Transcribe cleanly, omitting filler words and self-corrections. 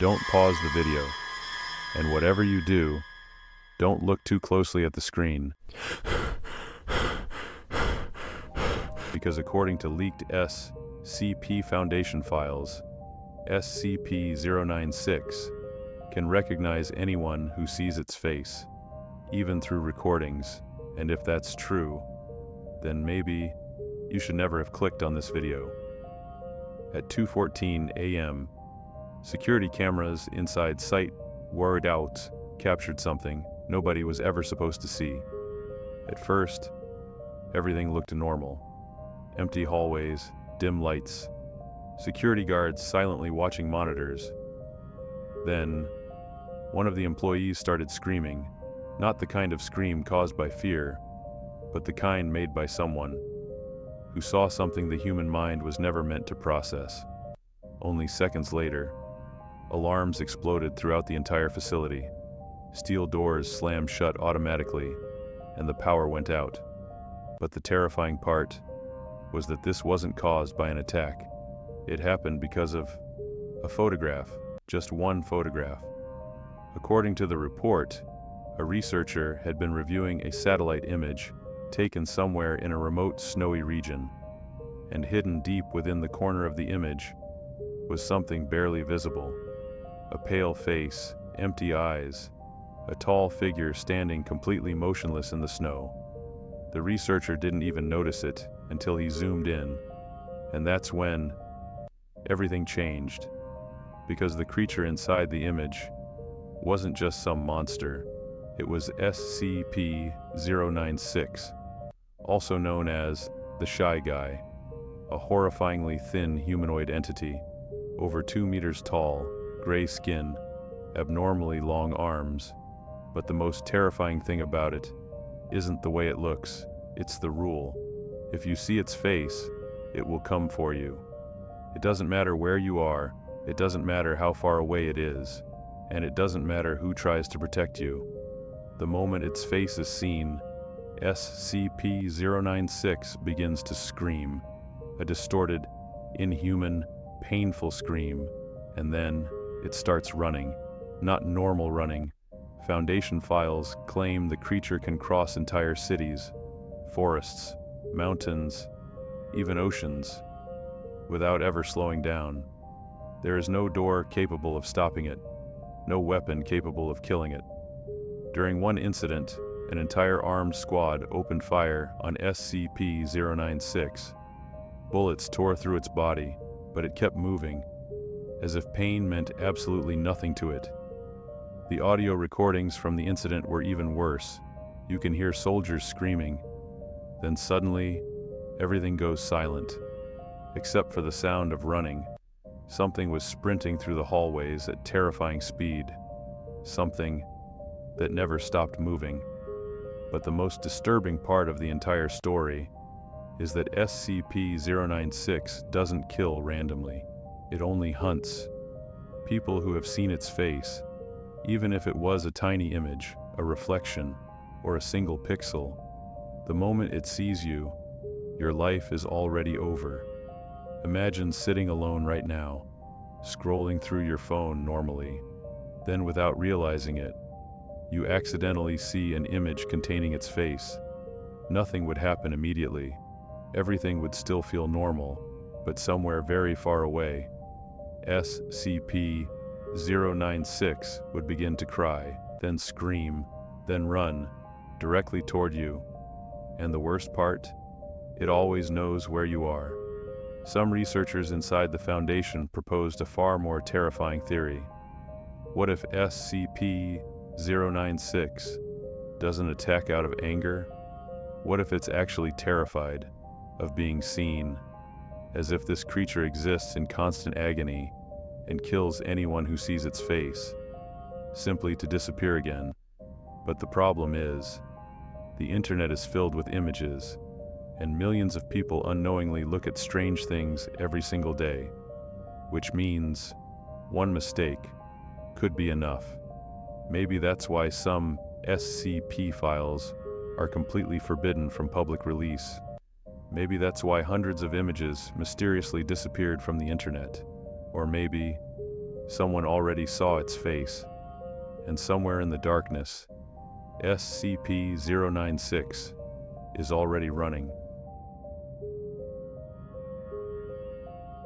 Don't pause the video. And whatever you do, don't look too closely at the screen. Because according to leaked SCP Foundation files, SCP-096 can recognize anyone who sees its face, even through recordings, and if that's true, then maybe you should never have clicked on this video. At 2:14 a.m., security cameras inside Site Word Out captured something nobody was ever supposed to see. At first, everything looked normal. Empty hallways, dim lights, security guards silently watching monitors. Then, one of the employees started screaming, not the kind of scream caused by fear, but the kind made by someone who saw something the human mind was never meant to process. Only seconds later, alarms exploded throughout the entire facility. Steel doors slammed shut automatically, and the power went out. But the terrifying part was that this wasn't caused by an attack. It happened because of a photograph, just one photograph. According to the report, a researcher had been reviewing a satellite image taken somewhere in a remote snowy region, and hidden deep within the corner of the image was something barely visible. A pale face, empty eyes, a tall figure standing completely motionless in the snow. The researcher didn't even notice it until he zoomed in, and that's when everything changed, because the creature inside the image wasn't just some monster. It was SCP-096, also known as the Shy Guy, a horrifyingly thin humanoid entity, over 2 meters tall, gray skin, abnormally long arms. But the most terrifying thing about it isn't the way it looks, it's the rule. If you see its face, it will come for you. It doesn't matter where you are, it doesn't matter how far away it is, and it doesn't matter who tries to protect you. The moment its face is seen, SCP-096 begins to scream, a distorted, inhuman, painful scream, and then it starts running. Not normal running. Foundation files claim the creature can cross entire cities, forests, mountains, even oceans, without ever slowing down. There is no door capable of stopping it, no weapon capable of killing it. During one incident, an entire armed squad opened fire on SCP-096. Bullets tore through its body, but it kept moving, as if pain meant absolutely nothing to it. The audio recordings from the incident were even worse. You can hear soldiers screaming. Then suddenly, everything goes silent, except for the sound of running. Something was sprinting through the hallways at terrifying speed. Something that never stopped moving. But the most disturbing part of the entire story is that SCP-096 doesn't kill randomly. It only hunts. People who have seen its face, even if it was a tiny image, a reflection, or a single pixel, the moment it sees you, your life is already over. Imagine sitting alone right now, scrolling through your phone normally. Then, without realizing it, you accidentally see an image containing its face. Nothing would happen immediately. Everything would still feel normal, but somewhere very far away, SCP-096 would begin to cry, then scream, then run, directly toward you. And the worst part? It always knows where you are. Some researchers inside the Foundation proposed a far more terrifying theory. What if SCP-096 doesn't attack out of anger? What if it's actually terrified of being seen, as if this creature exists in constant agony and kills anyone who sees its face, simply to disappear again? But the problem is, the internet is filled with images, and millions of people unknowingly look at strange things every single day, which means one mistake could be enough. Maybe that's why some SCP files are completely forbidden from public release. Maybe that's why hundreds of images mysteriously disappeared from the internet. Or maybe Someone already saw its face, and somewhere in the darkness, SCP-096 is already running.